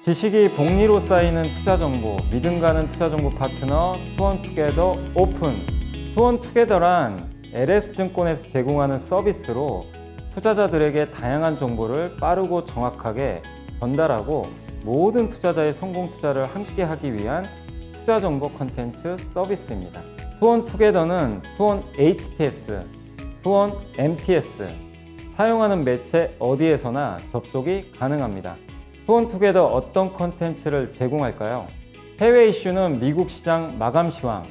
지식이 복리로 쌓이는 투자 정보, 믿음 가는 투자 정보 파트너 투원투게더 오픈. 투원투게더란 LS증권에서 제공하는 서비스로 투자자들에게 다양한 정보를 빠르고 정확하게 전달하고 모든 투자자의 성공 투자를 함께 하기 위한 투자 정보 컨텐츠 서비스입니다. 투원투게더는 투원 HTS, 투원 MTS, 사용하는 매체 어디에서나 접속이 가능합니다. 투원투게더 어떤 컨텐츠를 제공할까요? 해외 이슈는 미국 시장 마감 시황,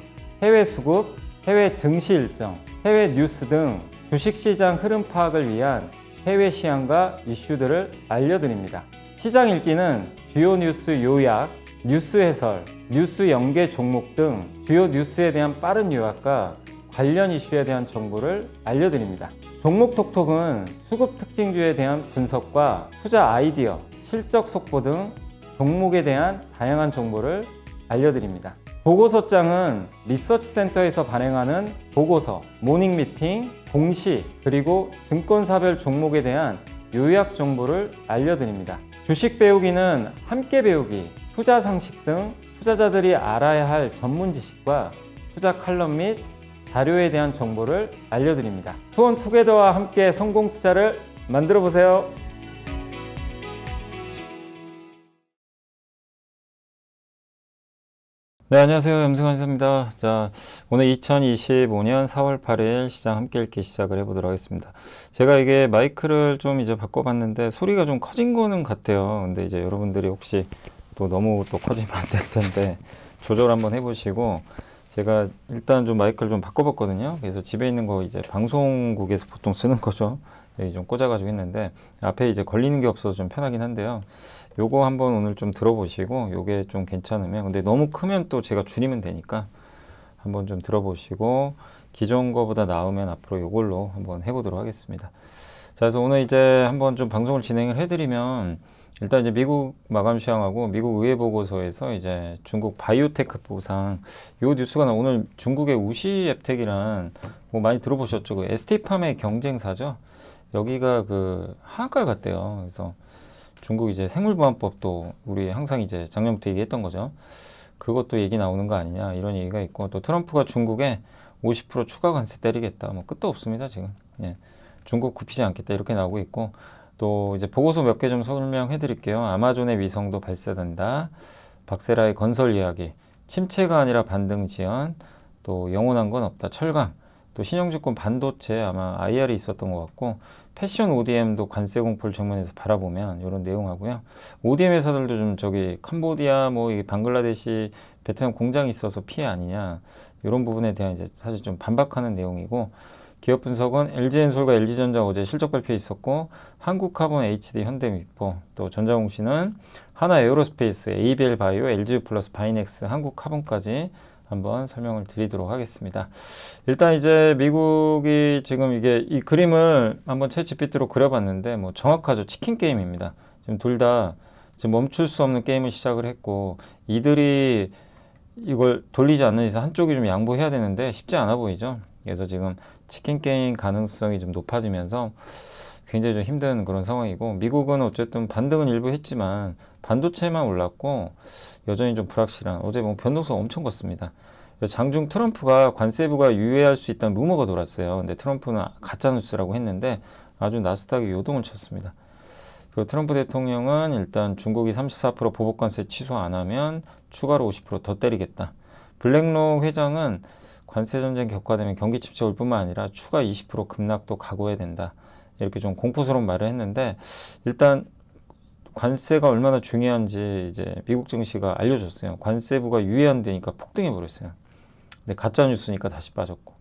해외 수급, 해외 증시 일정, 해외 뉴스 등 주식시장 흐름 파악을 위한 해외 시황과 이슈들을 알려드립니다. 시장 읽기는 주요 뉴스 요약, 뉴스 해설, 뉴스 연계 종목 등 주요 뉴스에 대한 빠른 요약과 관련 이슈에 대한 정보를 알려드립니다. 종목 톡톡은 수급 특징주에 대한 분석과 투자 아이디어, 실적 속보 등 종목에 대한 다양한 정보를 알려드립니다. 보고서장은 리서치센터에서 발행하는 보고서, 모닝 미팅, 공시, 그리고 증권사별 종목에 대한 요약 정보를 알려드립니다. 주식 배우기는 함께 배우기, 투자 상식 등 투자자들이 알아야 할 전문 지식과 투자 칼럼 및 자료에 대한 정보를 알려드립니다. 투원투게더와 함께 성공 투자를 만들어 보세요. 네, 안녕하세요. 염승환입니다. 자, 오늘 2025년 4월 8일 시장 함께 읽기 시작을 해보도록 하겠습니다. 제가 이게 마이크를 좀 이제 바꿔봤는데 소리가 좀 커진 거는 같아요. 근데 이제 여러분들이 혹시 또 너무 또 커지면 안 될 텐데 조절 한번 해보시고, 제가 일단 좀 마이크를 좀 바꿔봤거든요. 그래서 집에 있는 거 이제 방송국에서 보통 쓰는 거죠. 여기 좀 꽂아가지고 했는데 앞에 이제 걸리는 게 없어서 좀 편하긴 한데요. 요거 한번 오늘 좀 들어보시고, 요게 좀 괜찮으면, 근데 너무 크면 또 제가 줄이면 되니까 한번 좀 들어보시고, 기존 거보다 나으면 앞으로 요걸로 한번 해보도록 하겠습니다. 자, 그래서 오늘 이제 한번 좀 방송을 진행을 해드리면, 일단 이제 미국 마감 시황하고 미국 의회 보고서에서 이제 중국 바이오테크 보상, 요 뉴스가 오늘 중국의 우시앱텍이란, 뭐 많이 들어보셨죠? 그 ST팜의 경쟁사죠. 여기가 그 하한가를 갔대요. 그래서 중국 이제 생물보안법도 우리 항상 이제 작년부터 얘기했던 거죠. 그것도 얘기 나오는 거 아니냐, 이런 얘기가 있고, 또 트럼프가 중국에 50% 추가 관세 때리겠다. 뭐 끝도 없습니다, 지금. 예. 중국 굽히지 않겠다, 이렇게 나오고 있고, 또 이제 보고서 몇 개 좀 설명해 드릴게요. 아마존의 위성도 발사된다. 박세라의 건설 이야기, 침체가 아니라 반등 지연, 또 영원한 건 없다, 철강, 또 신영증권 반도체, 아마 IR이 있었던 것 같고, 패션 ODM도 관세 공포를 정면에서 바라보면 이런 내용하고요. ODM 회사들도 좀 저기 캄보디아, 뭐 방글라데시, 베트남 공장이 있어서 피해 아니냐, 이런 부분에 대한 이제 사실 좀 반박하는 내용이고, 기업 분석은 LG엔솔과 LG전자 어제 실적 발표 있었고, 한국카본, HD, 현대미포, 또 전자공시는 하나에어로스페이스, ABL 바이오, LG 플러스, 바이넥스, 한국카본까지 한번 설명을 드리도록 하겠습니다. 일단 이제 미국이 지금 이 그림을 한번 챗GPT로 그려봤는데, 뭐 정확하죠. 치킨 게임입니다. 지금 둘 다 지금 멈출 수 없는 게임을 시작을 했고, 이들이 이걸 돌리지 않는 이상 한쪽이 좀 양보해야 되는데 쉽지 않아 보이죠. 그래서 지금 치킨 게임 가능성이 좀 높아지면서 굉장히 좀 힘든 그런 상황이고, 미국은 어쨌든 반등은 일부 했지만 반도체만 올랐고 여전히 좀 불확실한, 어제 뭐 변동성 엄청 컸습니다. 장중 트럼프가 관세부가 유예할 수 있다는 루머가 돌았어요. 근데 트럼프는 가짜뉴스라고 했는데 아주 나스닥이 요동을 쳤습니다. 그리고 트럼프 대통령은 일단 중국이 34% 보복관세 취소 안 하면 추가로 50% 더 때리겠다. 블랙록 회장은 관세 전쟁 격화되면 경기 침체 올 뿐만 아니라 추가 20% 급락도 각오해야 된다, 이렇게 좀 공포스러운 말을 했는데, 일단 관세가 얼마나 중요한지 이제 미국 증시가 알려줬어요. 관세부가 유예한다니까 폭등해 버렸어요. 근데 가짜 뉴스니까 다시 빠졌고.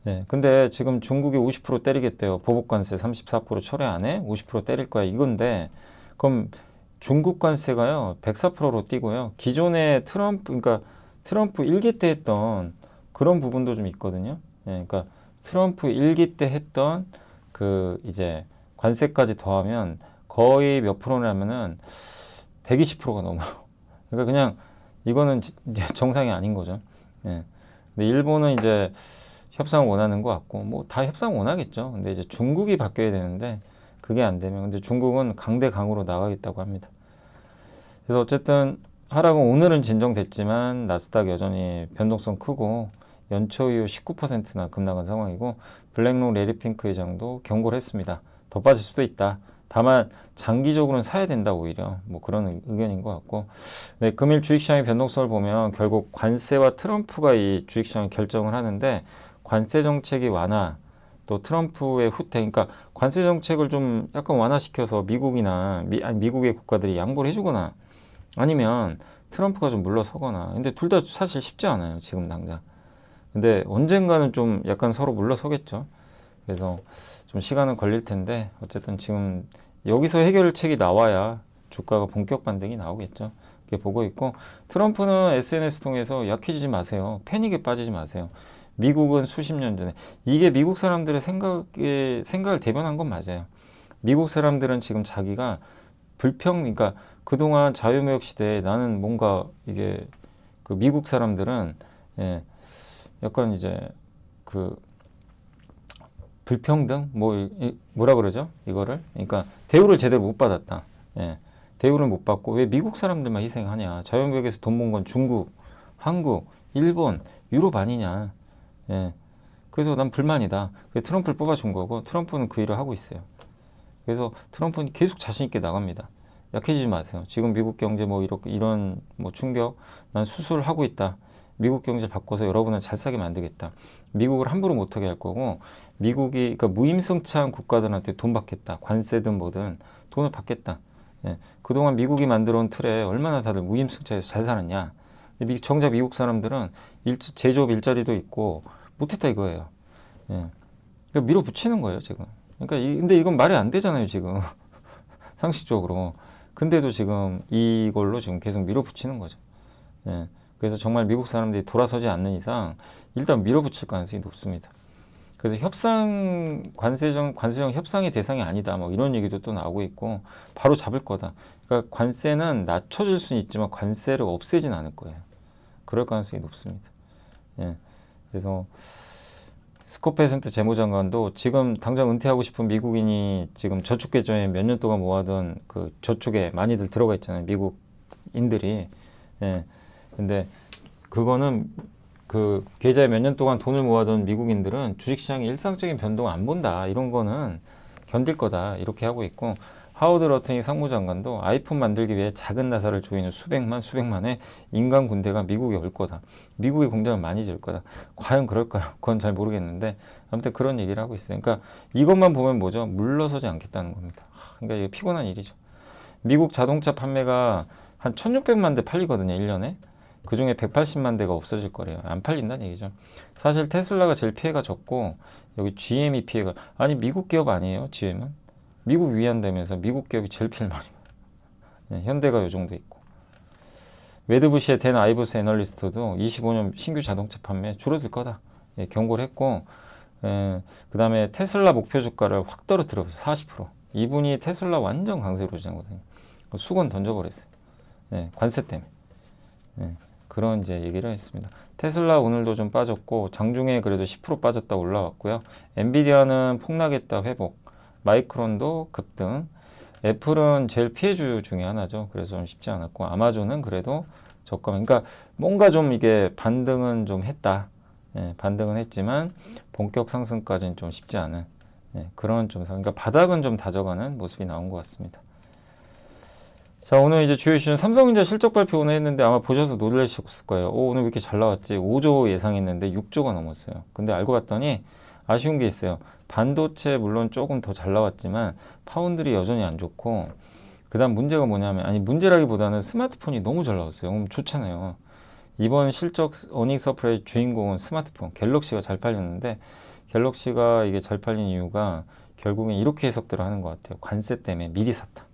네, 근데 지금 중국이 50% 때리겠대요. 보복관세 34% 철회 안 해? 50% 때릴 거야, 이건데, 그럼 중국 관세가요 104%로 뛰고요. 기존에 그러니까 트럼프 1기 때 했던 그런 부분도 좀 있거든요. 네, 그러니까 트럼프 1기 때 했던 그 이제 관세까지 더하면 거의 몇 프로냐면은 120%가 넘어요. 그러니까 그냥 이거는 이제 정상이 아닌 거죠. 네. 근데 일본은 이제 협상을 원하는 것 같고, 뭐 다 협상 원하겠죠. 근데 이제 중국이 바뀌어야 되는데 그게 안 되면, 근데 중국은 강대강으로 나가겠다고 합니다. 그래서 어쨌든 하락은 오늘은 진정됐지만 나스닥 여전히 변동성 크고 연초 이후 19%나 급락한 상황이고 블랙록 레리핑크 회장도 경고를 했습니다. 더 빠질 수도 있다. 다만 장기적으로는 사야 된다 오히려 뭐 그런 의견인 것 같고 네, 금일 주식시장의 변동성을 보면 결국 관세와 트럼프가 이 주식시장을 결정을 하는데 관세 정책이 완화 또 트럼프의 후퇴 그러니까 관세 정책을 좀 약간 완화시켜서 미국이나 미국의 국가들이 양보를 해주거나 아니면 트럼프가 좀 물러서거나 근데 둘 다 사실 쉽지 않아요 지금 당장 근데 언젠가는 좀 약간 서로 물러서겠죠 그래서 좀 시간은 걸릴 텐데 어쨌든 지금 여기서 해결책이 나와야 주가가 본격 반등이 나오겠죠 이렇게 보고 있고 트럼프는 SNS 통해서 약해지지 마세요 패닉에 빠지지 마세요 미국은 수십 년 전에 이게 미국 사람들의 생각을 대변한 건 맞아요 미국 사람들은 지금 자기가 그러니까 그동안 자유무역 시대에 나는 뭔가 이게 그 미국 사람들은 예, 약간 이제 그 불평등 뭐라 그러죠 이거를 그러니까 대우를 제대로 못 받았다 예, 대우를 못 받고 왜 미국 사람들만 희생하냐 자유무역에서 돈 번 건 중국 한국 일본 유럽 아니냐 예, 그래서 난 불만이다 그래서 트럼프를 뽑아준 거고 트럼프는 그 일을 하고 있어요 그래서 트럼프는 계속 자신 있게 나갑니다 약해지지 마세요 지금 미국 경제 뭐 이렇게 이런 뭐 충격 난 수술하고 있다 미국 경제 바꿔서 여러분을 잘 사게 만들겠다 미국을 함부로 못하게 할 거고 미국이 그러니까 무임승차한 국가들한테 돈 받겠다 관세든 뭐든 돈을 받겠다 예. 그동안 미국이 만들어 온 틀에 얼마나 다들 무임승차해서 잘 살았냐 정작 미국 사람들은 제조업 일자리도 있고 못했다 이거예요 예. 그러니까 밀어붙이는 거예요 지금 그러니까 근데 이건 말이 안 되잖아요 지금 상식적으로 근데도 지금 이걸로 지금 계속 밀어붙이는 거죠 예. 그래서 정말 미국 사람들이 돌아서지 않는 이상 일단 밀어붙일 가능성이 높습니다. 그래서 관세정 협상의 대상이 아니다. 뭐 이런 얘기도 또 나오고 있고 바로 잡을 거다. 그러니까 관세는 낮춰질 수는 있지만 관세를 없애진 않을 거예요. 그럴 가능성이 높습니다. 예. 그래서 스코페센트 재무장관도 지금 당장 은퇴하고 싶은 미국인이 지금 저축 계좌에 몇 년 동안 모아둔 그 저축에 많이들 들어가 있잖아요. 미국인들이. 예. 근데 그거는 그 계좌에 몇 년 동안 돈을 모아둔 미국인들은 주식시장의 일상적인 변동 안 본다. 이런 거는 견딜 거다. 이렇게 하고 있고 하워드 러튼이 상무장관도 아이폰 만들기 위해 작은 나사를 조이는 수백만의 인간 군대가 미국에 올 거다. 미국의 공장을 많이 지을 거다. 과연 그럴까요? 그건 잘 모르겠는데 아무튼 그런 얘기를 하고 있어요. 그러니까 이것만 보면 뭐죠? 물러서지 않겠다는 겁니다. 그러니까 이게 피곤한 일이죠. 미국 자동차 판매가 한 1600만 대 팔리거든요. 1년에. 그 중에 180만 대가 없어질 거래요. 안 팔린다는 얘기죠. 사실 테슬라가 제일 피해가 적고 여기 GM이 피해가 아니 미국 기업 아니에요? GM은? 미국 위안되면서 미국 기업이 제일 피해를 많이 봐요. 네, 현대가 요 정도 있고 웨드부시의 댄 아이브스 애널리스트도 25년 신규 자동차 판매 줄어들 거다. 예, 경고를 했고 그 다음에 테슬라 목표 주가를 확 떨어뜨려서 40% 이분이 테슬라 완전 강세 로지거든요. 수건 던져버렸어요. 예, 관세 때문에. 예. 그런 이제 얘기를 했습니다. 테슬라 오늘도 좀 빠졌고 장중에 그래도 10% 빠졌다 올라왔고요. 엔비디아는 폭락했다 회복. 마이크론도 급등. 애플은 제일 피해주 중에 하나죠. 그래서 좀 쉽지 않았고 아마존은 그래도 저가. 그러니까 뭔가 좀 이게 반등은 좀 했다. 예, 반등은 했지만 본격 상승까지는 좀 쉽지 않은 그런 좀 그러니까 바닥은 좀 다져가는 모습이 나온 것 같습니다. 자, 오늘 이제 주요 이슈는 삼성전자 실적 발표 오늘 했는데 아마 보셔서 놀라셨을 거예요. 오늘 왜 이렇게 잘 나왔지? 5조 예상했는데 6조가 넘었어요. 근데 알고 봤더니 아쉬운 게 있어요. 반도체 물론 조금 더 잘 나왔지만 파운드리 여전히 안 좋고 그다음 문제가 뭐냐면 아니 문제라기보다는 스마트폰이 너무 잘 나왔어요. 좋잖아요. 이번 실적 어닝 서프라이즈 주인공은 스마트폰 갤럭시가 잘 팔렸는데 갤럭시가 이게 잘 팔린 이유가 결국엔 이렇게 해석들을 하는 것 같아요. 관세 때문에 미리 샀다.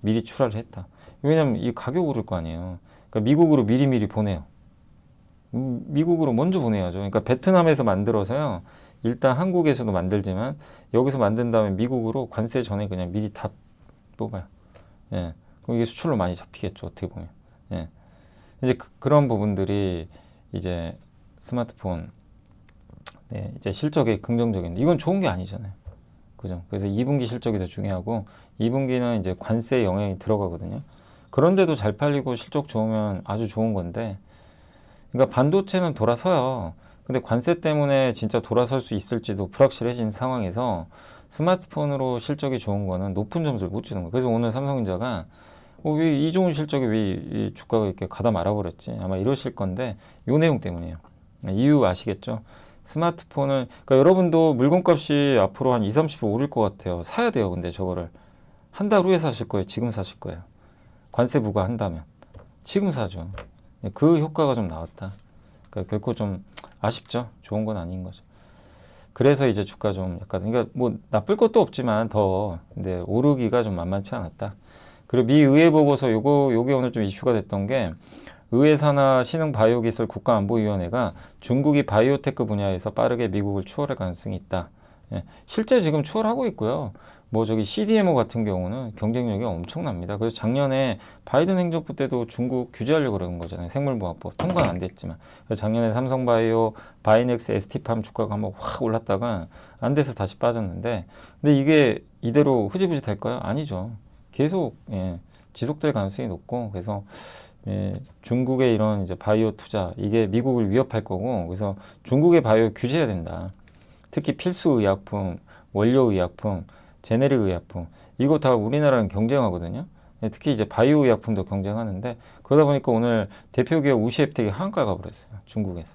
미리 출하를 했다. 왜냐면 이 가격 오를 거 아니에요. 그러니까 미국으로 미리미리 보내요. 미국으로 먼저 보내야죠. 그러니까 베트남에서 만들어서요. 일단 한국에서도 만들지만 여기서 만든 다음에 미국으로 관세 전에 그냥 미리 다 뽑아요. 예. 그럼 이게 수출로 많이 잡히겠죠. 어떻게 보면. 예. 이제 그런 부분들이 이제 스마트폰 이제 실적에 긍정적인데 이건 좋은 게 아니잖아요. 그죠? 그래서 2분기 실적이 더 중요하고 2분기는 이제 관세 영향이 들어가거든요. 그런데도 잘 팔리고 실적 좋으면 아주 좋은 건데, 그러니까 반도체는 돌아서요. 근데 관세 때문에 진짜 돌아설 수 있을지도 불확실해진 상황에서 스마트폰으로 실적이 좋은 거는 높은 점수를 못 주는 거예요. 그래서 오늘 삼성전자가 왜 이 좋은 실적에 왜 이 주가가 이렇게 가다 말아버렸지? 아마 이러실 건데 요 내용 때문이에요. 이유 아시겠죠? 스마트폰을, 그러니까 여러분도 물건값이 앞으로 한 2, 30% 오를 것 같아요. 사야 돼요. 근데 저거를 한 달 후에 사실 거예요? 지금 사실 거예요? 관세 부과한다면 지금 사죠. 그 효과가 좀 나왔다. 그러니까 결코 좀 아쉽죠. 좋은 건 아닌 거죠. 그래서 이제 주가 좀 약간, 그러니까 뭐 나쁠 것도 없지만 더 근데 오르기가 좀 만만치 않았다. 그리고 미 의회 보고서 요게 오늘 좀 이슈가 됐던 게, 의회산하 신흥바이오기술 국가안보위원회가 중국이 바이오테크 분야에서 빠르게 미국을 추월할 가능성이 있다. 예, 실제 지금 추월하고 있고요. 뭐 저기 CDMO 같은 경우는 경쟁력이 엄청납니다. 그래서 작년에 바이든 행정부 때도 중국 규제하려고 그러는 거잖아요. 생물보안법 통과는 안 됐지만. 그래서 작년에 삼성바이오, 바이넥스, ST팜 주가가 한번 확 올랐다가 안 돼서 다시 빠졌는데, 근데 이게 이대로 흐지부지 될까요? 아니죠. 계속 지속될 가능성이 높고, 그래서 중국의 이런 이제 바이오 투자, 이게 미국을 위협할 거고, 그래서 중국의 바이오 규제해야 된다. 특히 필수 의약품, 원료 의약품, 제네릭 의약품, 이거 다 우리나라는 경쟁하거든요. 특히 이제 바이오 의약품도 경쟁하는데, 그러다 보니까 오늘 대표 기업 우시앱텍이 하한가 가버렸어요. 중국에서.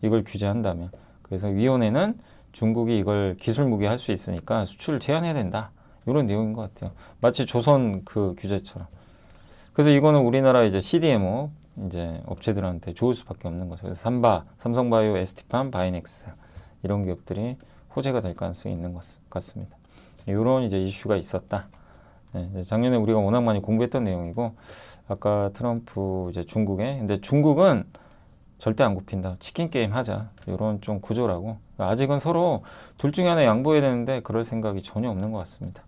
이걸 규제한다면. 그래서 위원회는 중국이 이걸 기술 무기할 수 있으니까 수출을 제한해야 된다. 이런 내용인 것 같아요. 마치 조선 그 규제처럼. 그래서 이거는 우리나라 이제 CDMO 이제 업체들한테 좋을 수밖에 없는 거죠. 그래서 삼성바이오, ST팜, 바이넥스 이런 기업들이 호재가 될 가능성이 있는 것 같습니다. 이런 이제 이슈가 있었다. 작년에 우리가 워낙 많이 공부했던 내용이고, 아까 트럼프 이제 중국에, 근데 중국은 절대 안 굽힌다. 치킨 게임 하자. 이런 좀 구조라고. 아직은 서로 둘 중에 하나 양보해야 되는데 그럴 생각이 전혀 없는 것 같습니다.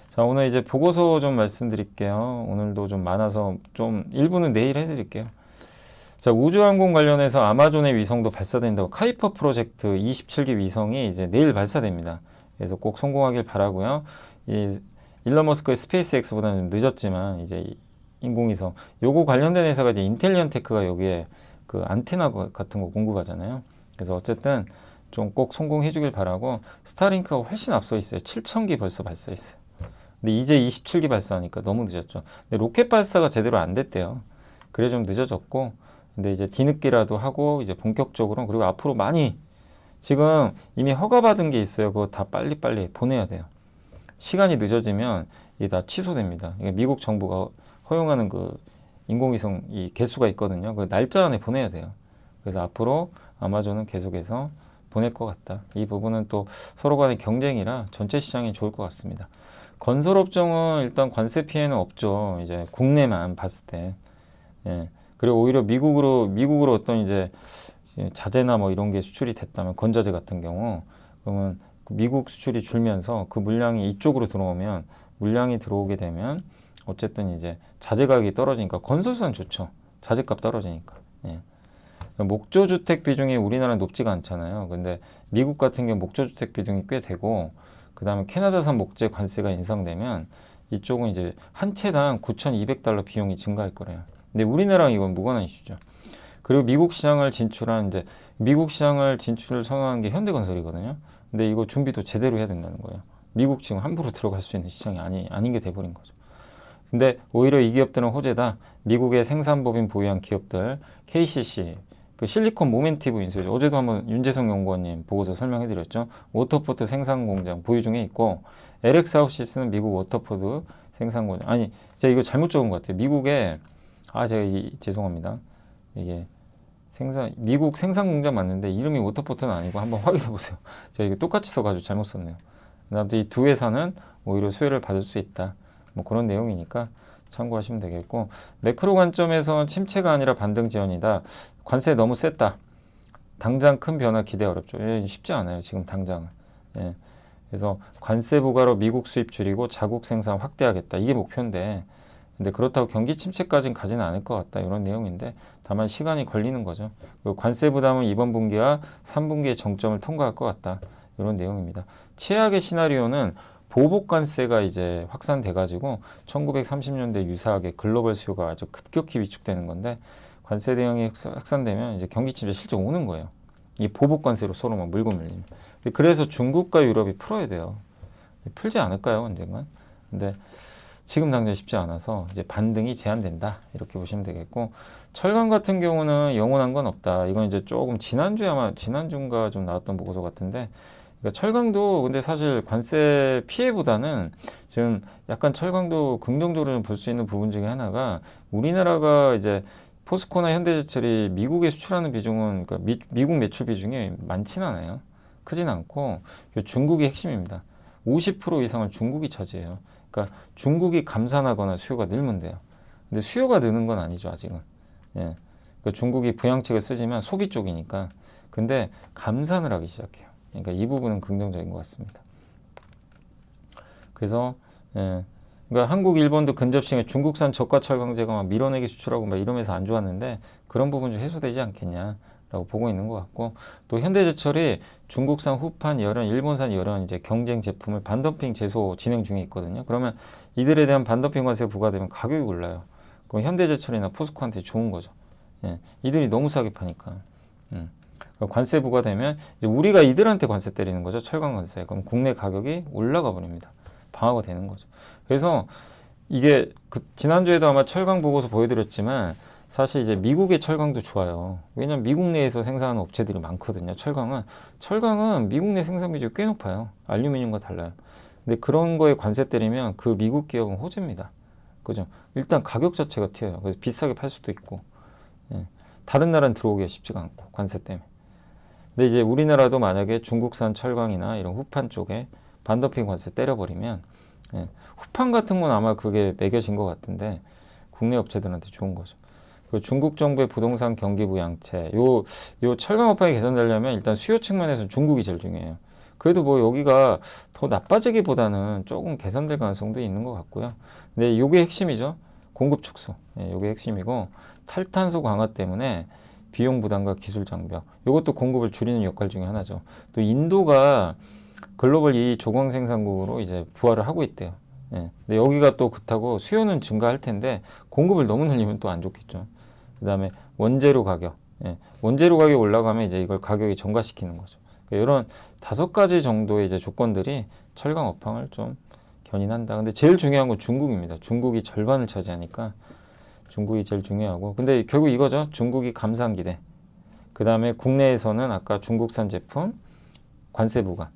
자, 오늘 이제 보고서 좀 말씀드릴게요. 오늘도 좀 많아서 좀 일부는 내일 해드릴게요. 자, 우주항공 관련해서 아마존의 위성도 발사된다고, 카이퍼 프로젝트 27기 위성이 이제 내일 발사됩니다. 그래서 꼭 성공하길 바라고요. 이 일론 머스크의 스페이스X보다는 좀 늦었지만 이제 인공위성 요거 관련된 회사가 이제 인텔리언테크가 여기에 그 안테나 같은 거 공급하잖아요. 그래서 어쨌든 좀 꼭 성공해 주길 바라고, 스타링크가 훨씬 앞서 있어요. 7,000기 벌써 발사했어요. 근데 이제 27기 발사하니까 너무 늦었죠. 근데 로켓 발사가 제대로 안 됐대요. 그래 좀 늦어졌고, 근데 이제 뒤늦게라도 하고 이제 본격적으로, 그리고 앞으로 많이 지금 이미 허가받은 게 있어요. 그거 다 빨리빨리 보내야 돼요. 시간이 늦어지면 이게 다 취소됩니다. 이게 미국 정부가 허용하는 그 인공위성 이 개수가 있거든요. 그 날짜 안에 보내야 돼요. 그래서 앞으로 아마존은 계속해서 보낼 것 같다. 이 부분은 또 서로 간의 경쟁이라 전체 시장이 좋을 것 같습니다. 건설업종은 일단 관세 피해는 없죠. 이제 국내만 봤을 때. 그리고 오히려 미국으로 어떤 이제 자재나 뭐 이런 게 수출이 됐다면, 건자재 같은 경우, 그러면 미국 수출이 줄면서 그 물량이 이쪽으로 들어오면, 물량이 들어오게 되면 어쨌든 이제 자재 가격이 떨어지니까 건설사는 좋죠. 자재값 떨어지니까. 목조주택 비중이 우리나라는 높지가 않잖아요. 근데 미국 같은 경우 목조주택 비중이 꽤 되고, 그 다음에 캐나다산 목재 관세가 인상되면 이쪽은 이제 한 채당 $9,200 비용이 증가할 거래요. 근데 우리나라랑 이건 무관한 이슈죠. 그리고 미국 시장을 진출을 선언한 게 현대건설이거든요. 근데 이거 준비도 제대로 해야 된다는 거예요. 미국 지금 함부로 들어갈 수 있는 시장이 아닌 게 돼버린 거죠. 근데 오히려 이 기업들은 호재다. 미국의 생산법인 보유한 기업들, KCC, 그 실리콘 모멘티브 인수죠. 어제도 한번 윤재성 연구원님 보고서 설명해드렸죠. 워터포드 생산공장 보유 중에 있고, LX하우시스는 미국 워터포드 생산공장. 아니, 제가 이거 잘못 적은 것 같아요. 미국에, 죄송합니다. 이게 미국 생산공장 맞는데 이름이 워터포트는 아니고 한번 확인해 보세요. 제가 이거 똑같이 써가지고 잘못 썼네요. 아무튼 이 두 회사는 오히려 수혜를 받을 수 있다. 뭐 그런 내용이니까 참고하시면 되겠고, 매크로 관점에서는 침체가 아니라 반등 지연이다. 관세 너무 셌다. 당장 큰 변화 기대 어렵죠. 쉽지 않아요. 지금 당장은. 그래서 관세 부과로 미국 수입 줄이고 자국 생산 확대하겠다. 이게 목표인데, 근데 그렇다고 경기 침체까지는 가지는 않을 것 같다. 이런 내용인데, 다만 시간이 걸리는 거죠. 그리고 관세 부담은 이번 분기와 3분기의 정점을 통과할 것 같다. 이런 내용입니다. 최악의 시나리오는 보복관세가 이제 확산돼가지고 1930년대 유사하게 글로벌 수요가 아주 급격히 위축되는 건데 관세 대응이 확산되면 이제 경기 침체 실제 오는 거예요. 이 보복관세로 서로 막 물고 밀리면. 그래서 중국과 유럽이 풀어야 돼요. 풀지 않을까요, 언젠간? 근데 지금 당장 쉽지 않아서 이제 반등이 제한된다 이렇게 보시면 되겠고, 철강 같은 경우는 영원한 건 없다. 이건 이제 조금 지난주에 아마 지난주인가 좀 나왔던 보고서 같은데, 그러니까 철강도 근데 사실 관세 피해보다는 지금 약간 철강도 긍정적으로 볼 수 있는 부분 중에 하나가, 우리나라가 이제 포스코나 현대제철이 미국에 수출하는 비중은, 그러니까 미국 매출 비중이 많지는 않아요. 크진 않고 중국이 핵심입니다. 50% 이상을 중국이 차지해요. 그러니까 중국이 감산하거나 수요가 늘면 돼요. 근데 수요가 느는 건 아니죠, 아직은. 예. 그러니까 중국이 부양책을 쓰지만 소비 쪽이니까. 근데 감산을 하기 시작해요. 그러니까 이 부분은 긍정적인 것 같습니다. 그래서 예. 그러니까 한국, 일본도 근접시장에 중국산 저가 철강제가 막 밀어내기 수출하고 막 이러면서 안 좋았는데, 그런 부분 좀 해소되지 않겠냐라고 보고 있는 것 같고, 또 현대제철이 중국산 후판 열연, 일본산 열연 이제 경쟁 제품을 반덤핑 제소 진행 중에 있거든요. 그러면 이들에 대한 반덤핑 관세가 부과되면 가격이 올라요. 그럼 현대제철이나 포스코한테 좋은 거죠. 예. 이들이 너무 싸게 파니까. 관세 부과되면 이제 우리가 이들한테 관세 때리는 거죠. 철강 관세. 그럼 국내 가격이 올라가 버립니다. 방어가 되는 거죠. 그래서 이게 지난주에도 아마 철강 보고서 보여드렸지만, 사실 이제 미국의 철강도 좋아요. 왜냐면 미국 내에서 생산하는 업체들이 많거든요. 철강은 미국 내 생산 비중이 꽤 높아요. 알루미늄과 달라요. 근데 그런 거에 관세 때리면 그 미국 기업은 호재입니다. 그죠? 일단 가격 자체가 튀어요. 그래서 비싸게 팔 수도 있고, 예. 다른 나라는 들어오기가 쉽지가 않고, 관세 때문에. 근데 이제 우리나라도 만약에 중국산 철강이나 이런 후판 쪽에 반덤핑 관세 때려버리면, 예, 후판 같은 건 아마 그게 매겨진 것 같은데 국내 업체들한테 좋은 거죠. 그 중국 정부의 부동산 경기 부양책, 요 철강 업황이 개선되려면 일단 수요 측면에서 중국이 제일 중요해요. 그래도 뭐 여기가 더 나빠지기보다는 조금 개선될 가능성도 있는 것 같고요. 근데 요게 핵심이죠. 공급 축소. 예, 요게 핵심이고, 탈탄소 강화 때문에 비용 부담과 기술 장벽, 이것도 공급을 줄이는 역할 중에 하나죠. 또 인도가 글로벌 2위 조광 생산국으로 이제 부활을 하고 있대요. 예. 근데 여기가 또 그렇다고 수요는 증가할 텐데 공급을 너무 늘리면 또 안 좋겠죠. 그 다음에 원재료 가격, 예. 원재료 가격이 올라가면 이제 이걸 가격이 전가시키는 거죠. 그러니까 이런 5가지 정도의 이제 조건들이 철강 업황을 좀 견인한다. 근데 제일 중요한 건 중국입니다. 중국이 절반을 차지하니까 중국이 제일 중요하고, 근데 결국 이거죠. 중국이 감산 기대. 그 다음에 국내에서는 아까 중국산 제품 관세 부과.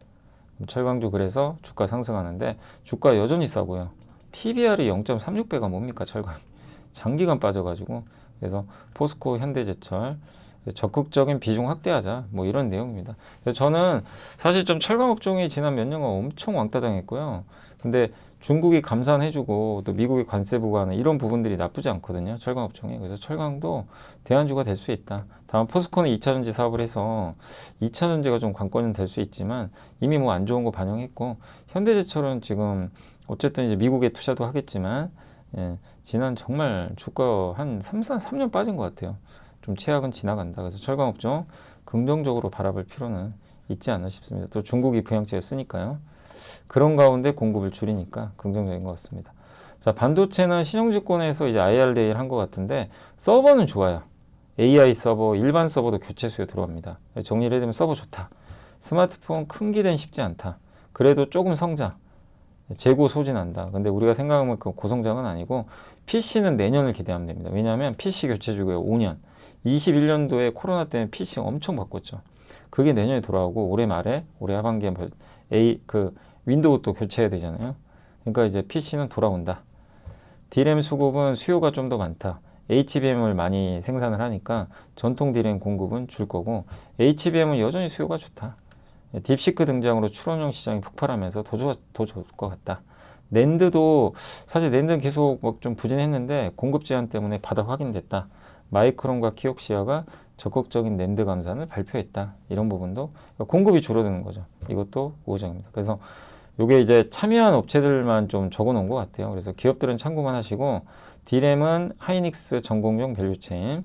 철강도 그래서 주가 상승하는데, 주가 여전히 싸고요. PBR이 0.36배가 뭡니까, 철강. 장기간 빠져가지고. 그래서 포스코, 현대제철 적극적인 비중 확대하자, 뭐 이런 내용입니다. 그래서 저는 사실 좀 철강 업종이 지난 몇 년간 엄청 왕따 당했고요. 근데 중국이 감산해주고 또 미국이 관세 부과하는 이런 부분들이 나쁘지 않거든요, 철강 업종이. 그래서 철강도 대안주가 될 수 있다. 다만 포스코는 2차전지 사업을 해서 2차전지가 좀 관건은 될 수 있지만 이미 뭐 안 좋은 거 반영했고, 현대제철은 지금 어쨌든 이제 미국에 투자도 하겠지만, 예, 지난 정말 주가 한 3년 빠진 것 같아요. 좀 최악은 지나간다. 그래서 철강 업종 긍정적으로 바라볼 필요는 있지 않나 싶습니다. 또 중국이 부양책을 쓰니까요. 그런 가운데 공급을 줄이니까 긍정적인 것 같습니다. 자, 반도체는 신용증권에서 이제 IR 데이를 한 것 같은데, 서버는 좋아요. AI 서버, 일반 서버도 교체 수요 들어갑니다. 정리를 해두면 서버 좋다. 스마트폰 큰 기대는 쉽지 않다. 그래도 조금 성장. 재고 소진한다. 근데 우리가 생각하면 그 고성장은 아니고, PC는 내년을 기대하면 됩니다. 왜냐하면 PC 교체 주기가 5년. 21년도에 코로나 때문에 PC 엄청 바꿨죠. 그게 내년에 돌아오고, 올해 말에, 올해 하반기에 윈도우 또 교체해야 되잖아요. 그러니까 이제 PC는 돌아온다. D램 수급은 수요가 좀 더 많다. HBM을 많이 생산을 하니까 전통 D램 공급은 줄 거고, HBM은 여전히 수요가 좋다. 딥시크 등장으로 추론용 시장이 폭발하면서 더 좋을 것 같다. 낸드도 사실 낸드는 계속 좀 부진했는데 공급 제한 때문에 바닥 확인됐다. 마이크론과 키옥시아가 적극적인 낸드 감산을 발표했다. 이런 부분도 공급이 줄어드는 거죠. 이것도 우호적입니다. 그래서 이게 이제 참여한 업체들만 좀 적어 놓은 것 같아요. 그래서 기업들은 참고만 하시고, D램은 하이닉스 전공용 밸류체인,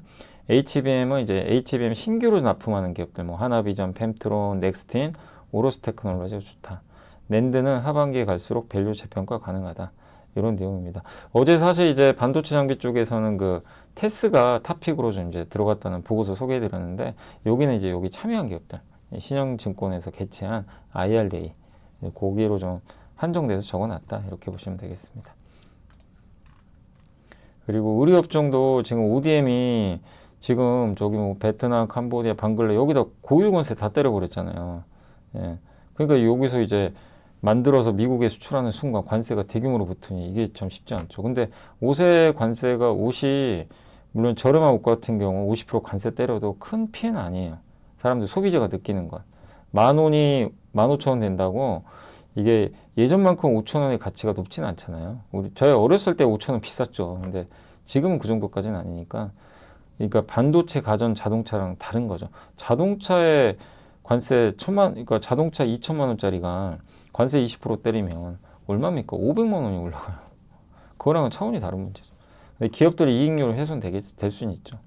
HBM은 이제 HBM 신규로 납품하는 기업들, 뭐 하나비전, 펨트론, 넥스틴, 오로스 테크놀로지가 좋다. 낸드는 하반기에 갈수록 밸류 재평가 가능하다. 이런 내용입니다. 어제 사실 이제 반도체 장비 쪽에서는 그 테스가 탑픽으로 좀 이제 들어갔다는 보고서 소개해 드렸는데, 여기는 이제 여기 참여한 기업들, 신영증권에서 개최한 IR데이, 거기로 좀 한정돼서 적어놨다. 이렇게 보시면 되겠습니다. 그리고 의류업종도 지금 ODM이 지금 저기 뭐 베트남, 캄보디아, 방글라 여기다 고유 관세 다 때려버렸잖아요. 예. 그러니까 여기서 이제 만들어서 미국에 수출하는 순간 관세가 대규모로 붙으니 이게 참 쉽지 않죠. 근데 옷의 관세가, 옷이 물론 저렴한 옷 같은 경우 50% 관세 때려도 큰 피해는 아니에요. 사람들 소비자가 느끼는 건. 10,000원이 15,000원 된다고 이게 예전만큼 5,000원의 가치가 높지는 않잖아요. 저희 어렸을 때 5,000원 비쌌죠. 근데 지금은 그 정도까지는 아니니까. 그러니까 반도체, 가전, 자동차랑 다른 거죠. 자동차의 관세 그러니까 자동차 2천만 원짜리가 관세 20% 때리면 얼마입니까? 500만 원이 올라가요. 그거랑은 차원이 다른 문제죠. 근데 기업들이 이익률 될 수는 있죠.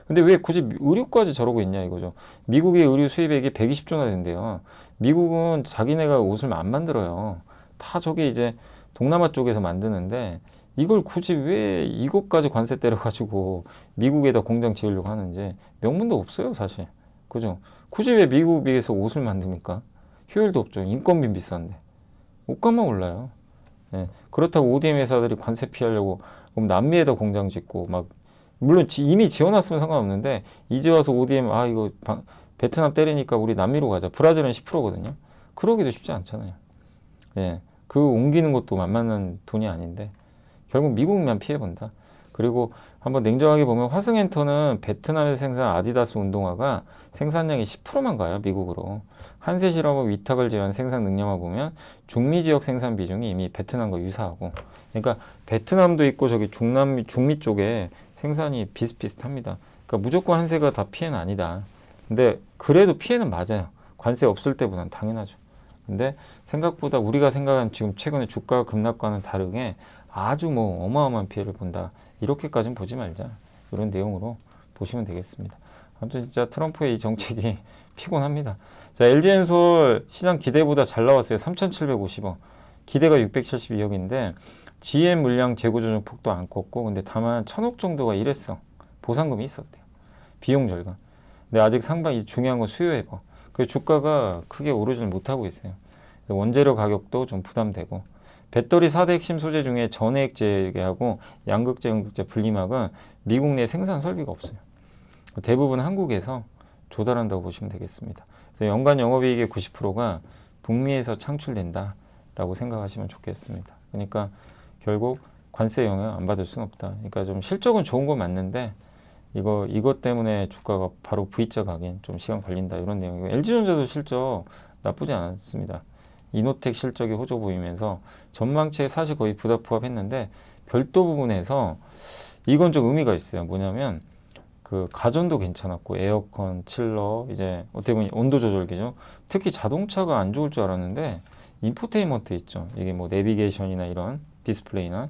근데 왜 굳이 의류까지 저러고 있냐 이거죠. 미국의 의류 수입액이 120조나 된대요. 미국은 자기네가 옷을 안 만들어요. 다 저기 이제 동남아 쪽에서 만드는데, 이걸 굳이 왜 이것까지 관세 때려가지고 미국에다 공장 지으려고 하는지 명분도 없어요, 사실. 그죠? 굳이 왜 미국에서 옷을 만듭니까? 효율도 없죠. 인건비 비싼데. 옷값만 올라요. 예. 그렇다고 ODM 회사들이 관세 피하려고 그럼 남미에다 공장 짓고 막, 물론 이미 지어놨으면 상관없는데 이제 와서 ODM 이거 베트남 때리니까 우리 남미로 가자. 브라질은 10%거든요. 그러기도 쉽지 않잖아요. 예. 그 옮기는 것도 만만한 돈이 아닌데 결국 미국만 피해본다. 그리고 한번 냉정하게 보면 화승엔터는 베트남에서 생산한 아디다스 운동화가 생산량이 10%만 가요, 미국으로. 한세실험업 위탁을 제외한 생산 능력만 보면 중미 지역 생산 비중이 이미 베트남과 유사하고, 그러니까 베트남도 있고 저기 중미 쪽에 생산이 비슷비슷합니다. 그러니까 무조건 한세가 다 피해는 아니다. 근데 그래도 피해는 맞아요. 관세 없을 때보다는 당연하죠. 근데 생각보다 우리가 생각한 지금 최근에 주가 급락과는 다르게 아주 뭐 어마어마한 피해를 본다. 이렇게까지는 보지 말자. 이런 내용으로 보시면 되겠습니다. 아무튼 진짜 트럼프의 이 정책이 피곤합니다. 자, LG엔솔 시장 기대보다 잘 나왔어요. 3,750원. 기대가 672억인데 GM 물량 재고 조정 폭도 안 컸고, 근데 다만 1,000억 정도가 이랬어. 보상금이 있었대요. 비용 절감. 근데 아직 상반기 중요한 건 수요 회복. 그 주가가 크게 오르질 못하고 있어요. 원재료 가격도 좀 부담되고, 배터리 4대 핵심 소재 중에 전해액 재개하고 양극재, 음극재 분리막은 미국 내 생산 설비가 없어요. 대부분 한국에서 조달한다고 보시면 되겠습니다. 그래서 연간 영업이익의 90%가 북미에서 창출된다라고 생각하시면 좋겠습니다. 그러니까 결국 관세 영향 안 받을 수는 없다. 그러니까 좀 실적은 좋은 건 맞는데 이것 때문에 주가가 바로 V자 가긴 좀 시간 걸린다, 이런 내용이고, LG전자도 실적 나쁘지 않았습니다. 이노텍 실적이 호조 보이면서 전망치에 사실 거의 부합했는데 별도 부분에서 이건 좀 의미가 있어요. 뭐냐면 그 가전도 괜찮았고 에어컨, 칠러, 이제 어떻게 보면 온도 조절기죠. 특히 자동차가 안 좋을 줄 알았는데 인포테인먼트 있죠. 이게 뭐 내비게이션이나 이런 디스플레이나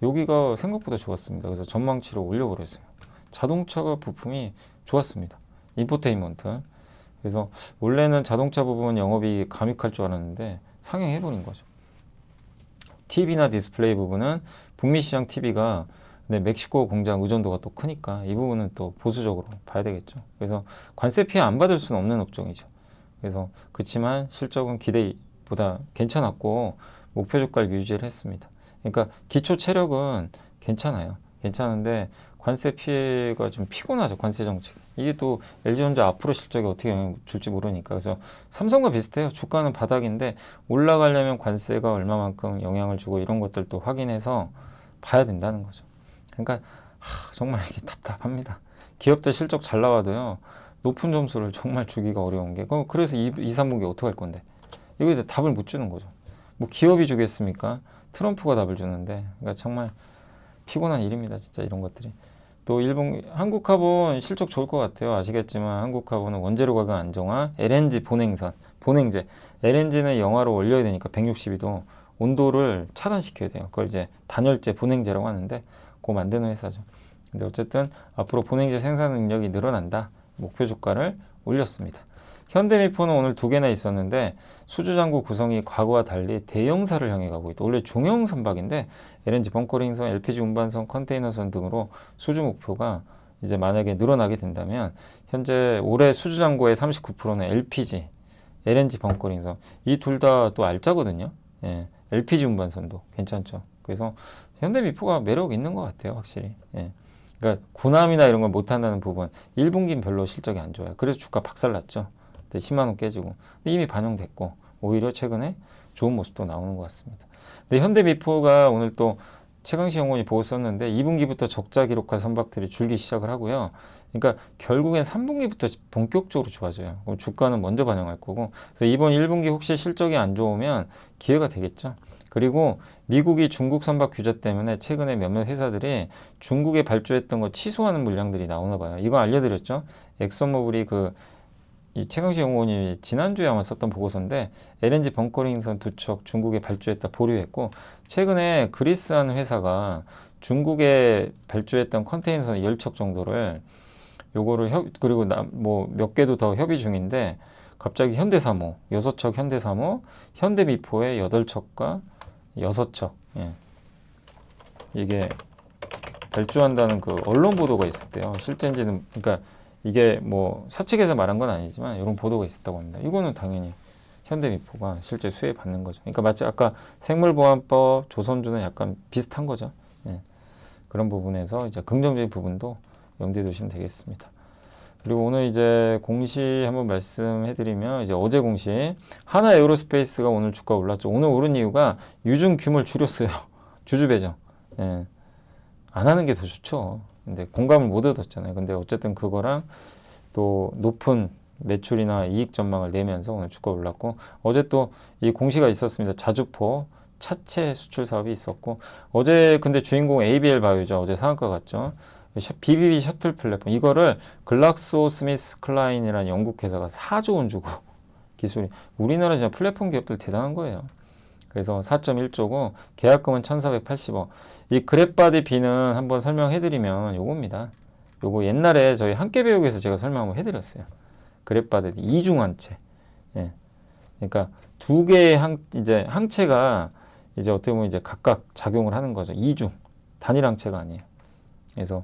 여기가 생각보다 좋았습니다. 그래서 전망치를 올려버렸어요. 자동차가 부품이 좋았습니다. 인포테인먼트. 그래서 원래는 자동차 부분 영업이 감익할 줄 알았는데 상향해버린 거죠. TV나 디스플레이 부분은 북미 시장 TV가 멕시코 공장 의존도가 또 크니까 이 부분은 또 보수적으로 봐야 되겠죠. 그래서 관세 피해 안 받을 수는 없는 업종이죠. 그래서 그렇지만 실적은 기대보다 괜찮았고 목표 주가를 유지를 했습니다. 그러니까 기초 체력은 괜찮아요. 괜찮은데 관세 피해가 좀 피곤하죠. 관세 정책. 이게 또 LG전자 앞으로 실적에 어떻게 영향 줄지 모르니까. 그래서 삼성과 비슷해요. 주가는 바닥인데 올라가려면 관세가 얼마만큼 영향을 주고 이런 것들도 확인해서 봐야 된다는 거죠. 그러니까 정말 이게 답답합니다. 기업들 실적 잘 나와도요, 높은 점수를 정말 주기가 어려운 게, 그래서 2, 3분기 어떻게 할 건데? 이거에 답을 못 주는 거죠. 뭐 기업이 주겠습니까? 트럼프가 답을 주는데, 그러니까 정말 피곤한 일입니다. 진짜 이런 것들이. 또 한국화본 실적 좋을 것 같아요. 아시겠지만 한국화본은 원재료 가격 안정화, LNG 본행제. LNG는 영하로 올려야 되니까 162도 온도를 차단시켜야 돼요. 그걸 이제 단열재 본행제라고 하는데 그거 만드는 회사죠. 근데 어쨌든 앞으로 본행제 생산 능력이 늘어난다. 목표 주가를 올렸습니다. 현대미포는 오늘 두 개나 있었는데 수주장고 구성이 과거와 달리 대형사를 향해 가고 있다. 원래 중형 선박인데 LNG 벙커링선, LPG 운반선, 컨테이너선 등으로 수주 목표가 이제 만약에 늘어나게 된다면 현재 올해 수주장고의 39%는 LPG, LNG 벙커링선 이 둘 다 또 알짜거든요. 예, LPG 운반선도 괜찮죠. 그래서 현대미포가 매력 있는 것 같아요, 확실히. 예. 그러니까 군함이나 이런 걸 못한다는 부분 1분기는 별로 실적이 안 좋아요. 그래서 주가 박살났죠. 10만 원 깨지고 근데 이미 반영됐고 오히려 최근에 좋은 모습도 나오는 것 같습니다. 근데 현대미포가 오늘 또 최강시 연구원이 보고 썼는데 2분기부터 적자 기록할 선박들이 줄기 시작을 하고요. 그러니까 결국엔 3분기부터 본격적으로 좋아져요. 그럼 주가는 먼저 반영할 거고 그래서 이번 1분기 혹시 실적이 안 좋으면 기회가 되겠죠. 그리고 미국이 중국 선박 규제 때문에 최근에 몇몇 회사들이 중국에 발주했던 거 취소하는 물량들이 나오나 봐요. 이거 알려드렸죠. 엑선모빌이 이 최강시 연구원이 지난주에 아마 썼던 보고서인데 LNG 벙커링선 2척 중국에 발주했다 보류했고 최근에 그리스한 회사가 중국에 발주했던 컨테이너선 10척 정도를 요거를 그리고 뭐 몇 개도 더 협의 중인데 갑자기 현대사모 6척 현대사모 현대미포의 8척과 6척 예. 이게 발주한다는 그 언론 보도가 있었대요. 실제인지는 그러니까 이게 뭐 사측에서 말한 건 아니지만 이런 보도가 있었다고 합니다. 이거는 당연히 현대미포가 실제 수혜 받는 거죠. 그러니까 마치 아까 생물보안법, 조선주는 약간 비슷한 거죠. 예. 그런 부분에서 이제 긍정적인 부분도 염두에 두시면 되겠습니다. 그리고 오늘 이제 공시 한번 말씀해드리면 이제 어제 공시 하나 에어로스페이스가 오늘 주가 올랐죠. 오늘 오른 이유가 유증 규모를 줄였어요. 주주배정. 예. 안 하는 게 더 좋죠. 근데 공감을 못 얻었잖아요. 근데 어쨌든 그거랑 또 높은 매출이나 이익 전망을 내면서 오늘 주가 올랐고 어제 또 이 공시가 있었습니다. 자주포 차체 수출 사업이 있었고 어제 근데 주인공 ABL 바이오죠. 어제 상한가 갔죠. BBB 셔틀 플랫폼 이거를 글락소 스미스 클라인이라는 영국 회사가 4조 원 주고 기술이 우리나라 진짜 플랫폼 기업들 대단한 거예요. 그래서 4.1조고 계약금은 1,480억. 이 그랩바디 B는 한번 설명해드리면 요겁니다. 요거 옛날에 저희 함께 배우기에서 제가 설명 한번 해드렸어요. 그랩바디 이중항체. 예. 그러니까 두 개의 이제 항체가 이제 어떻게 보면 이제 각각 작용을 하는 거죠. 이중 단일 항체가 아니에요. 그래서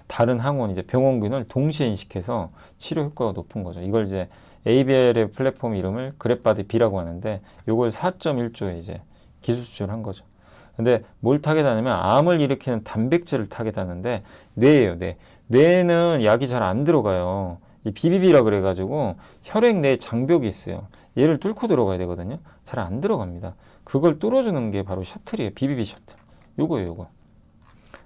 다른 항원 이제 병원균을 동시에 인식해서 치료 효과가 높은 거죠. 이걸 이제 ABL의 플랫폼 이름을 그랩바디 B라고 하는데 요걸 4.1조에 이제 기술 수출한 거죠. 근데 뭘 타겟하냐면 암을 일으키는 단백질을 타겟하는데 뇌예요, 뇌. 뇌는 약이 잘 안 들어가요. 이 BBB라 그래가지고 혈액 내에 장벽이 있어요. 얘를 뚫고 들어가야 되거든요. 잘 안 들어갑니다. 그걸 뚫어주는 게 바로 셔틀이에요. BBB 셔틀. 요거예요, 요거.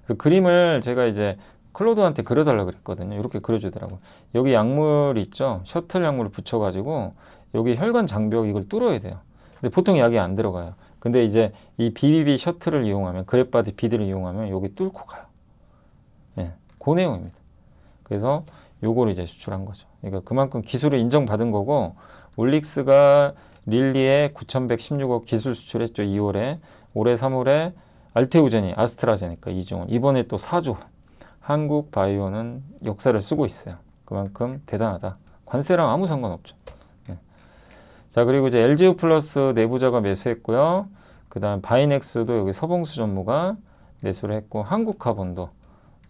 그 그림을 제가 이제 클로드한테 그려달라 그랬거든요. 이렇게 그려주더라고요. 여기 약물 있죠? 셔틀 약물을 붙여가지고 여기 혈관 장벽 이걸 뚫어야 돼요. 근데 보통 약이 안 들어가요. 근데 이제 이 BBB 셔틀을 이용하면 그랩바디 B들을 이용하면 여기 뚫고 가요. 예, 그 내용입니다. 그래서 요거를 이제 수출한 거죠. 그러니까 그만큼 기술을 인정받은 거고 올릭스가 릴리에 9,116억 기술 수출했죠. 2월에. 올해 3월에 알테오젠이 아스트라제네카 2조 원. 이번에 또 4조 원. 한국 바이오는 역사를 쓰고 있어요. 그만큼 대단하다. 관세랑 아무 상관없죠. 네. 자, 그리고 이제 LGU 플러스 내부자가 매수했고요. 그 다음 바이넥스도 여기 서봉수 전무가 매수를 했고 한국카본도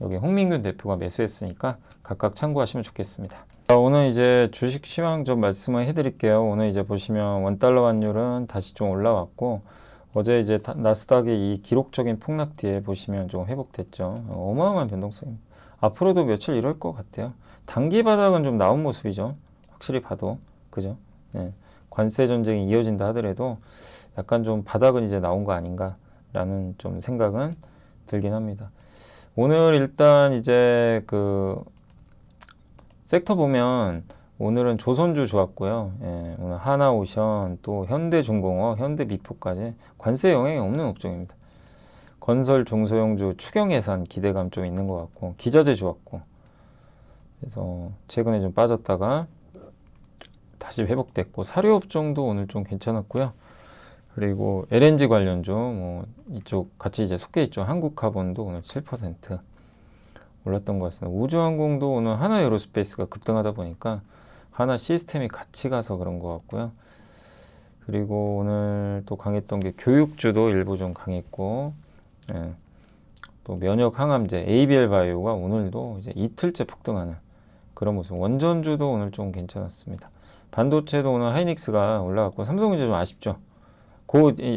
여기 홍민균 대표가 매수했으니까 각각 참고하시면 좋겠습니다. 자, 오늘 이제 주식 시황 좀 말씀을 해드릴게요. 오늘 이제 보시면 원달러 환율은 다시 좀 올라왔고 어제 이제 나스닥의 이 기록적인 폭락 뒤에 보시면 좀 회복됐죠. 어마어마한 변동성입니다. 앞으로도 며칠 이럴 것 같아요. 단기 바닥은 좀 나온 모습이죠. 확실히 봐도 그죠? 예. 관세 전쟁이 이어진다 하더라도 약간 좀 바닥은 이제 나온 거 아닌가라는 좀 생각은 들긴 합니다. 오늘 일단 이제 그 섹터 보면 오늘은 조선주 좋았고요. 예, 오늘 하나오션, 또 현대중공업, 현대미포까지 관세 영향이 없는 업종입니다. 건설 중소형주 추경 예산 기대감 좀 있는 것 같고 기저제 좋았고 그래서 최근에 좀 빠졌다가 다시 회복됐고 사료업종도 오늘 좀 괜찮았고요. 그리고 LNG 관련주 뭐 이쪽 같이 이제 속해 있죠. 한국카본도 오늘 7% 올랐던 것 같습니다. 우주항공도 오늘 하나에어로스페이스가 급등하다 보니까 하나 시스템이 같이 가서 그런 것 같고요. 그리고 오늘 또 강했던 게 교육주도 일부 좀 강했고, 예, 또 면역 항암제 ABL 바이오가 오늘도 이제 이틀째 폭등하는 그런 모습. 원전주도 오늘 좀 괜찮았습니다. 반도체도 오늘 하이닉스가 올라갔고, 삼성전자 좀 아쉽죠.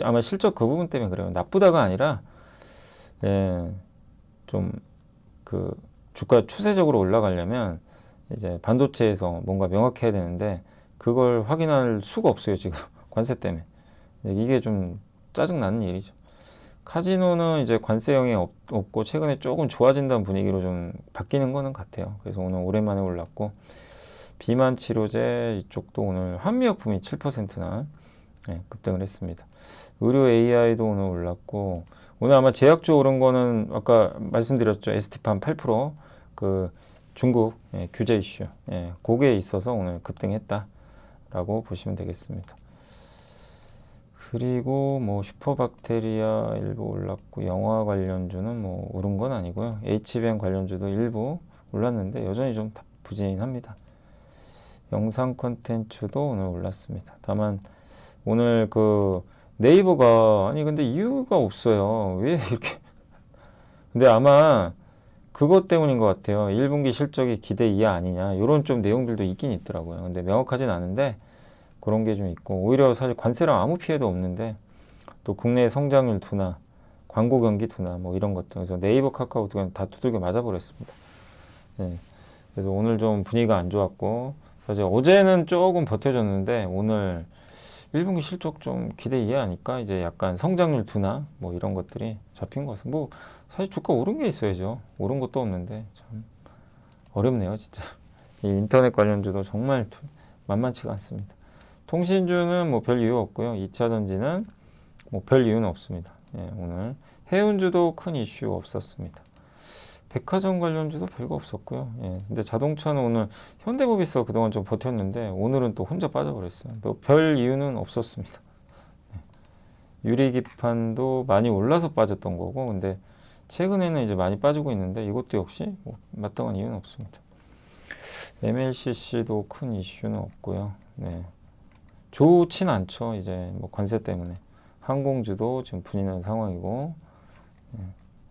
아마 실적 그 부분 때문에 그래요. 나쁘다가 아니라, 예, 좀 그 주가 추세적으로 올라가려면 이제 반도체에서 뭔가 명확해야 되는데 그걸 확인할 수가 없어요, 지금. 관세 때문에. 이게 좀 짜증나는 일이죠. 카지노는 이제 관세 영향이 없고 최근에 조금 좋아진다는 분위기로 좀 바뀌는 거는 같아요. 그래서 오늘 오랜만에 올랐고, 비만 치료제 이쪽도 오늘 한미약품이 7%나 급등을 했습니다. 의료 AI도 오늘 올랐고, 오늘 아마 제약주 오른 거는 아까 말씀드렸죠. ST판 8%그 중국 규제 이슈, 그게 있어서 오늘 급등했다라고 보시면 되겠습니다. 그리고 뭐 슈퍼박테리아 일부 올랐고, 영화 관련주는 뭐 오른 건 아니고요. HBM 관련주도 일부 올랐는데 여전히 좀 부진합니다. 영상 콘텐츠도 오늘 올랐습니다. 다만 오늘 그 네이버가 아니 근데 이유가 없어요. 왜 이렇게? 근데 아마 그것 때문인 것 같아요. 1분기 실적이 기대 이하 아니냐, 이런 좀 내용들도 있긴 있더라고요. 근데 명확하진 않은데 그런 게 좀 있고, 오히려 사실 관세랑 아무 피해도 없는데 또 국내 성장률 둔화, 광고 경기 둔화 뭐 이런 것들, 그래서 네이버, 카카오톡은 다 두들겨 맞아버렸습니다. 네. 그래서 오늘 좀 분위기가 안 좋았고, 사실 어제는 조금 버텨줬는데 오늘 1분기 실적 좀 기대 이해하니까 이제 약간 성장률 둔화 뭐 이런 것들이 잡힌 것 같습니다. 뭐 사실 주가 오른 게 있어야죠. 오른 것도 없는데 참 어렵네요, 진짜. 이 인터넷 관련주도 정말 만만치가 않습니다. 통신주는 뭐 별 이유 없고요. 2차 전지는 뭐 별 이유는 없습니다. 오늘 해운주도 큰 이슈 없었습니다. 백화점 관련주도 별거 없었고요. 근데 자동차는 오늘 현대모비스가 그동안 좀 버텼는데 오늘은 또 혼자 빠져버렸어요. 뭐 별 이유는 없었습니다. 유리기판도 많이 올라서 빠졌던 거고, 근데 최근에는 이제 많이 빠지고 있는데 이것도 역시 뭐 마땅한 이유는 없습니다. MLCC도 큰 이슈는 없고요. 좋진 않죠. 이제 뭐 관세 때문에 항공주도 지금 분인한 상황이고,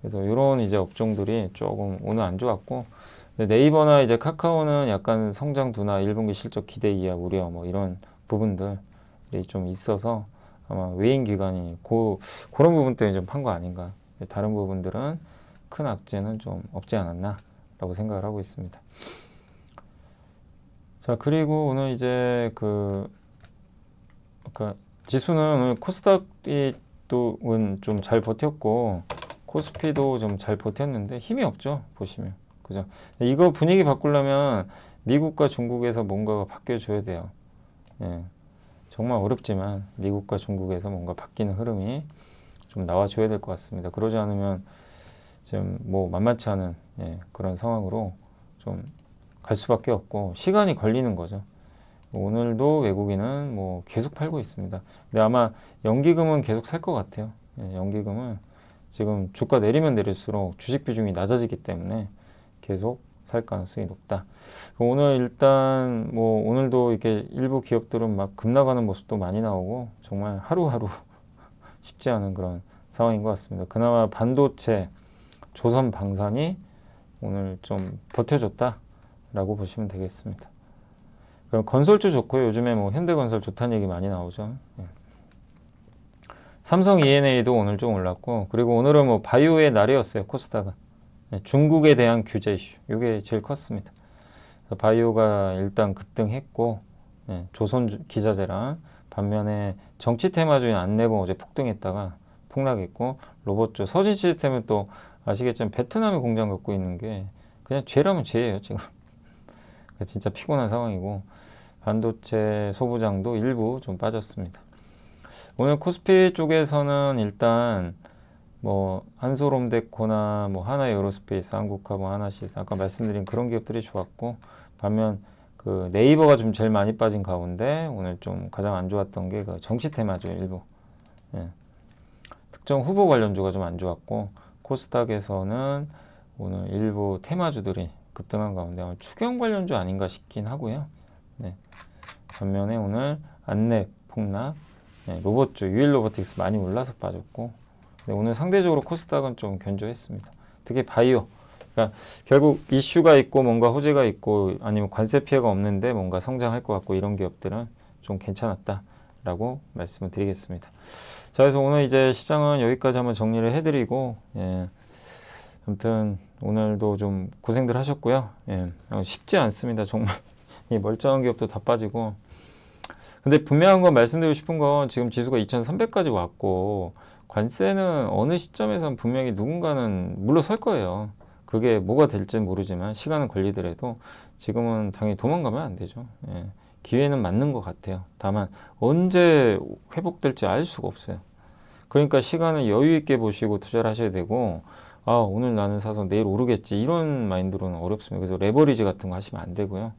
그래서 이런 이제 업종들이 조금 오늘 안 좋았고, 네이버나 이제 카카오는 약간 성장 둔화, 1분기 실적 기대 이하 우려 뭐 이런 부분들이 좀 있어서 아마 외인 기관이 그런 부분 때문에 좀 판 거 아닌가. 다른 부분들은 큰 악재는 좀 없지 않았나라고 생각을 하고 있습니다. 자, 그리고 오늘 이제 그러니까 지수는 오늘 코스닥이 또 좀 잘 버텼고, 코스피도 좀 잘 버텼는데 힘이 없죠, 보시면. 그죠? 이거 분위기 바꾸려면 미국과 중국에서 뭔가가 바뀌어줘야 돼요. 정말 어렵지만 미국과 중국에서 뭔가 바뀌는 흐름이 좀 나와줘야 될 것 같습니다. 그러지 않으면 지금 뭐 만만치 않은 그런 상황으로 좀 갈 수밖에 없고, 시간이 걸리는 거죠. 오늘도 외국인은 뭐 계속 팔고 있습니다. 근데 아마 연기금은 계속 살 것 같아요. 연기금은 지금 주가 내리면 내릴수록 주식 비중이 낮아지기 때문에 계속 살 가능성이 높다. 오늘 일단 뭐 오늘도 이렇게 일부 기업들은 막 급락하는 모습도 많이 나오고 정말 하루하루 쉽지 않은 그런 상황인 것 같습니다. 그나마 반도체, 조선 방산이 오늘 좀 버텨줬다라고 보시면 되겠습니다. 그럼 건설주 좋고요. 요즘에 뭐 현대건설 좋다는 얘기 많이 나오죠. 삼성 E&A도 오늘 좀 올랐고, 그리고 오늘은 뭐 바이오의 날이었어요, 코스닥은. 중국에 대한 규제 이슈, 이게 제일 컸습니다. 바이오가 일단 급등했고, 조선 기자재랑, 반면에 정치 테마주인 안내봉 어제 폭등했다가 폭락했고, 로봇주 서진 시스템은 또 아시겠지만 베트남에 공장 갖고 있는 게 그냥 죄라면 죄예요, 지금. 진짜 피곤한 상황이고, 반도체 소부장도 일부 좀 빠졌습니다. 오늘 코스피 쪽에서는 일단 뭐 한솔홈데코나 뭐 하나에어로스페이스, 한국화뭐 하나시스, 아까 말씀드린 그런 기업들이 좋았고, 반면 그 네이버가 좀 제일 많이 빠진 가운데 오늘 좀 가장 안 좋았던 게 그 정치 테마죠, 일부. 특정 후보 관련주가 좀 안 좋았고, 코스닥에서는 오늘 일부 테마주들이 급등한 가운데 추경 관련주 아닌가 싶긴 하고요. 네. 반면에 오늘 안랩 폭락, 네, 로봇주, 유일로보틱스 많이 올라서 빠졌고, 네, 오늘 상대적으로 코스닥은 좀 견조했습니다. 특히 바이오. 그러니까 결국 이슈가 있고 뭔가 호재가 있고 아니면 관세 피해가 없는데 뭔가 성장할 것 같고 이런 기업들은 좀 괜찮았다라고 말씀을 드리겠습니다. 자, 그래서 오늘 이제 시장은 여기까지 한번 정리를 해드리고, 예, 아무튼 오늘도 좀 고생들 하셨고요. 예, 쉽지 않습니다. 정말 이 멀쩡한 기업도 다 빠지고. 근데 분명한 건 말씀드리고 싶은 건 지금 지수가 2,300까지 왔고 관세는 어느 시점에선 분명히 누군가는 물러설 거예요. 그게 뭐가 될지는 모르지만 시간은 걸리더라도 지금은 당연히 도망가면 안 되죠. 예, 기회는 맞는 것 같아요. 다만 언제 회복될지 알 수가 없어요. 그러니까 시간을 여유 있게 보시고 투자를 하셔야 되고, 아, 오늘 나는 사서 내일 오르겠지 이런 마인드로는 어렵습니다. 그래서 레버리지 같은 거 하시면 안 되고요.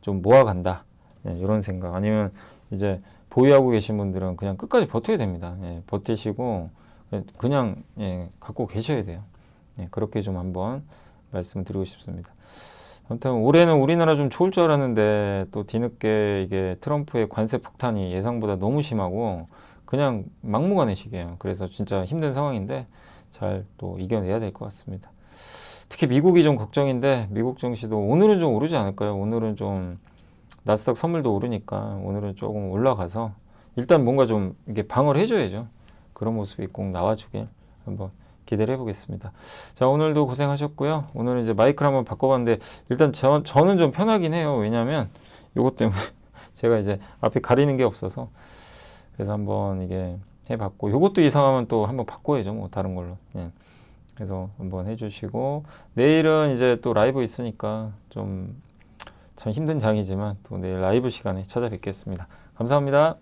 좀 모아간다, 예, 이런 생각. 아니면 이제 보유하고 계신 분들은 그냥 끝까지 버텨야 됩니다. 예, 버티시고 그냥 예, 갖고 계셔야 돼요. 예, 그렇게 좀 한번 말씀드리고 싶습니다. 아무튼 올해는 우리나라 좀 좋을 줄 알았는데 또 뒤늦게 이게 트럼프의 관세 폭탄이 예상보다 너무 심하고 그냥 막무가내식이에요. 그래서 진짜 힘든 상황인데 잘 또 이겨내야 될 것 같습니다. 특히 미국이 좀 걱정인데 미국 증시도 오늘은 좀 오르지 않을까요? 오늘은 좀 나스닥 선물도 오르니까 오늘은 조금 올라가서 일단 뭔가 좀 이게 방어를 해줘야죠. 그런 모습이 꼭 나와주길 한번 기대를 해보겠습니다. 자, 오늘도 고생하셨고요. 오늘은 이제 마이크를 한번 바꿔봤는데 일단 저는 좀 편하긴 해요. 왜냐하면 요것 때문에 제가 이제 앞에 가리는 게 없어서 그래서 한번 이게 해봤고 요것도 이상하면 또 한번 바꿔야죠. 뭐 다른 걸로. 예. 그래서 한번 해주시고 내일은 이제 또 라이브 있으니까 좀 참 힘든 장이지만 또 내일 라이브 시간에 찾아뵙겠습니다. 감사합니다.